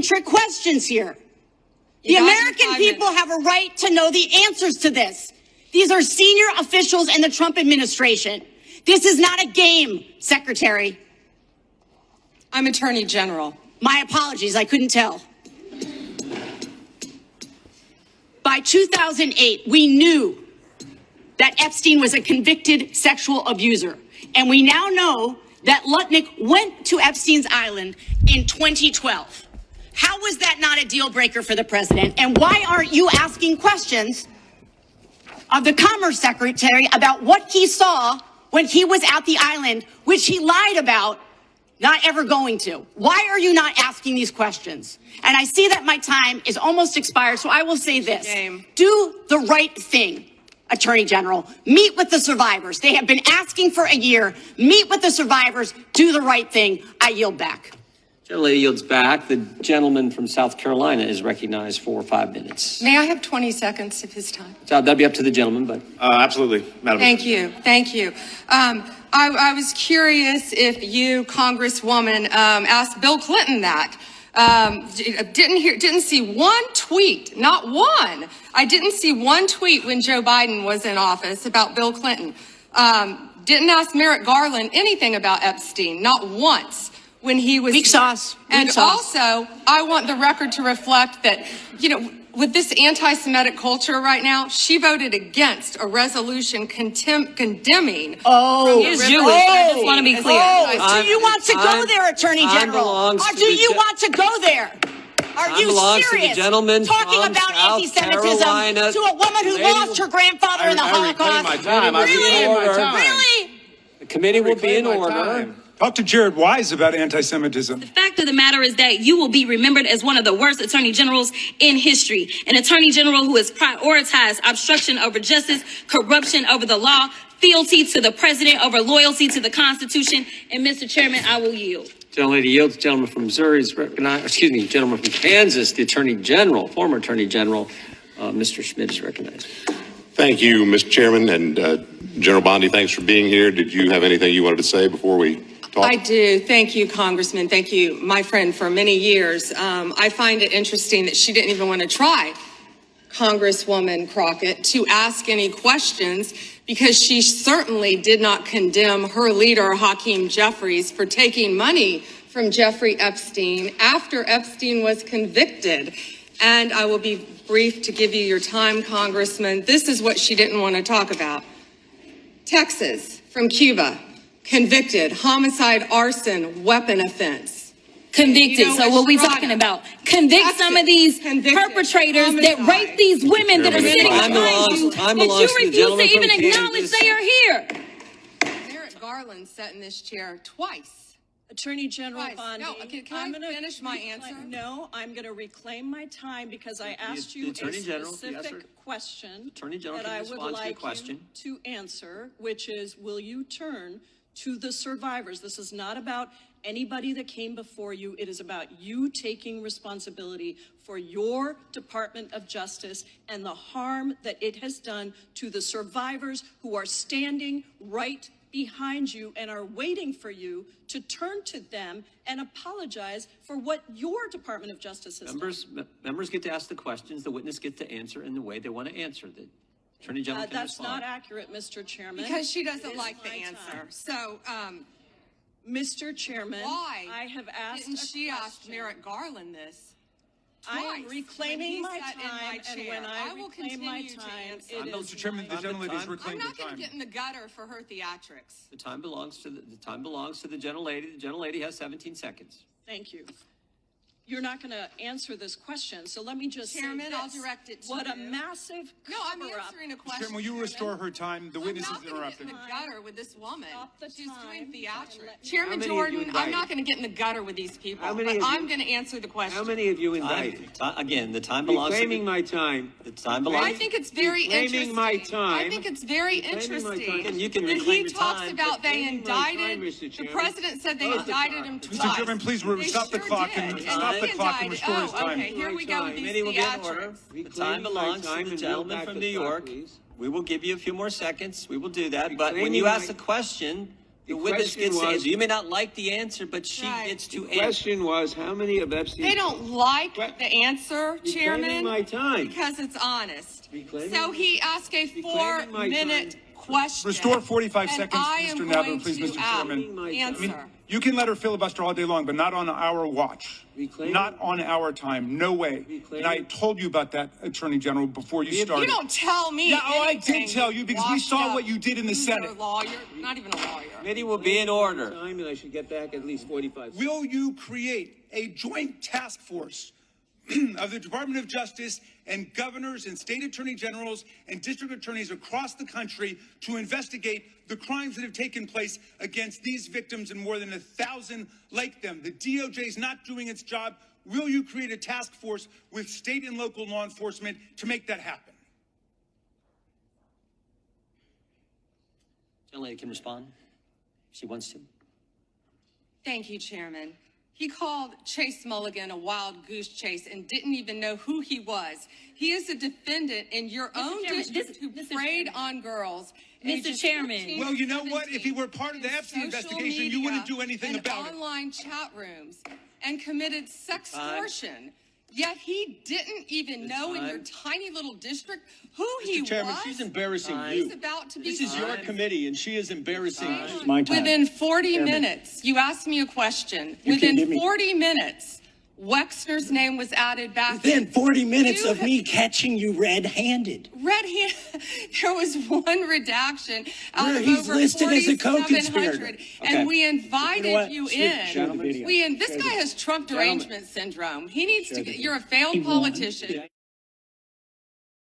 trick questions here. The American people have a right to know the answers to this. These are senior officials in the Trump administration. This is not a game, Secretary. I'm Attorney General. My apologies, I couldn't tell. By 2008, we knew that Epstein was a convicted sexual abuser. And we now know that Lutnick went to Epstein's Island in 2012. How was that not a deal breaker for the president? And why aren't you asking questions of the Commerce Secretary about what he saw when he was at the island, which he lied about not ever going to? Why are you not asking these questions? And I see that my time is almost expired, so I will say this. Do the right thing, Attorney General. Meet with the survivors. They have been asking for a year. Meet with the survivors. Do the right thing. I yield back. Gentlelady yields back. The gentleman from South Carolina is recognized for 5 minutes. May I have 20 seconds of his time? So that'd be up to the gentleman, but absolutely, Madam. Thank you. Thank you. I was curious if you, Congresswoman, asked Bill Clinton that. Didn't see one tweet, not one. I didn't see one tweet when Joe Biden was in office about Bill Clinton. Didn't ask Merrick Garland anything about Epstein, not once. When he was weak sauce. And also, I want the record to reflect that, you know, with this anti-Semitic culture right now, she voted against a resolution condemning. Oh, is Jewish. I just want to be clear. Do you want to go there, Attorney General? Or do you want to go there? Are you serious? Talking about anti-Semitism to a woman who lost her grandfather in the Holocaust? Really? The committee will be in order. Talk to Jared Wise about anti-Semitism. The fact of the matter is that you will be remembered as one of the worst attorney generals in history. An attorney general who has prioritized obstruction over justice, corruption over the law, fealty to the president over loyalty to the Constitution. And Mr. Chairman, I will yield. Gentlelady yields. Gentleman from Missouri is recognized. Excuse me, gentleman from Kansas, the Attorney General, former Attorney General, Mr. Schmidt is recognized. Thank you, Mr. Chairman, and General Bondi, thanks for being here. Did you have anything you wanted to say before we talk? I do. Thank you, Congressman. Thank you, my friend, for many years. I find it interesting that she didn't even want to try, Congresswoman Crockett, to ask any questions because she certainly did not condemn her leader, Hakeem Jeffries, for taking money from Jeffrey Epstein after Epstein was convicted. And I will be brief to give you your time, Congressman. This is what she didn't want to talk about. Texas, from Cuba, convicted, homicide, arson, weapon offense. Convicted. So what are we talking about? Convict some of these perpetrators that rape these women that are sitting behind you that you refuse to even acknowledge they are here. Merrick Garland sat in this chair twice. Attorney General Bondi, no, can I finish my answer? No, I'm going to reclaim my time because I asked you a specific question that I would like you to answer, which is, will you turn to the survivors? This is not about anybody that came before you. It is about you taking responsibility for your Department of Justice and the harm that it has done to the survivors who are standing right behind you and are waiting for you to turn to them and apologize for what your Department of Justice has done. Members get to ask the questions. The witness gets to answer in the way they want to answer. The Attorney General can That's respond. not accurate, Mr. Chairman. Because she doesn't like the answer. So, Mr. Chairman, why I have asked didn't she ask Merrick Garland this? I am reclaiming my time, and when I will reclaim my continue to time, answer. it is Mr. Chairman, the gentlelady's reclaimed I'm her not going time. to get in the gutter for her theatrics. The time belongs to the gentlelady. The gentlelady has 17 seconds. Thank you. You're not going to answer this question, so let me just Chairman, say this. I'll direct it to what you. a massive No, I'm cover-up. answering a question. Chairman, will you restore her time? The witness is I'm not going to interrupted. get in the gutter with this woman. Stop the She's doing time. theatrics. How Chairman many Jordan, have you I'm indicted? not going to get in the gutter with these people, How many but have you- I'm going to answer the question. How many of you indicted? Again, the time belongs to Reclaiming my time. the time belongs. I think it's very Reclaiming interesting. my time. I think it's very Reclaiming my interesting. time. You can When reclaim he your talks time. about they Reclaiming my time, indicted, Mr. the Chairman. president said they Stop the indicted clock. him twice. Mr. Chairman, please They stop the sure clock did. and And stop he the clock and indicted- restore his time. Okay, here we go with Committee these will be in order. theatrics. The time Reclaiming my belongs to time the and gentleman yield from back New the clock, York. please. We will give you a few more seconds. We will do that. But when Reclaiming you ask my- a question, The witness question gets to was- answer. You may not like the answer, but she Right. gets to The answer. question was, how many of Epstein's... They don't like What? the answer, Reclaiming Chairman, my time. because it's honest. Reclaiming So he asked a Reclaiming my 4-minute time. question. Restore 45 and seconds, I Mr. am Nadler, going please, to Mr. Chairman. I mean, Answer. You can let her filibuster all day long, but not on our watch. Reclaiming- Not on our time. No way. And I Reclaiming- told you about that, Attorney General, before you started. You don't tell me. Yeah, oh, I anything, did tell you because we washed saw up what you did in the loser Senate. Lawyer, not even a lawyer. Committee will be in order. Time, and I should get back at least 45 seconds. Will you create a joint task force of the Department of Justice and governors and state attorney generals and district attorneys across the country to investigate the crimes that have taken place against these victims and more than 1,000 like them? The DOJ is not doing its job. Will you create a task force with state and local law enforcement to make that happen? Gentlelady can respond if she wants to. Thank you, Chairman. He called Chase Mulligan a wild goose chase and didn't even know who he was. He is a defendant in your own Chairman, district who Mr. preyed Chairman. on girls. Mr. ages Chairman. 15 Well, you know to what? If he were part of the 17, Epstein in social investigation, you wouldn't media do anything and about it. online chat rooms and committed sextortion. Yet he didn't even know in your tiny little district who he Mr. Chairman, was. she's embarrassing He's you. about to be This is your fined. committee, and she is embarrassing you. My time. Within 40 Chairman. minutes, you asked me a question. You can't give Within me- 40 minutes, Wexner's name was added back. Within 40 minutes You of me catching you red-handed. Red hand, there was one redaction out Where of he's over listed as a 4,700, co-conspirator. and Okay. we invited You know what? you Show the in. video. This Show guy the- has Trump Gentlemen. derangement syndrome. He needs Show to the get, video. you're a failed He won. politician.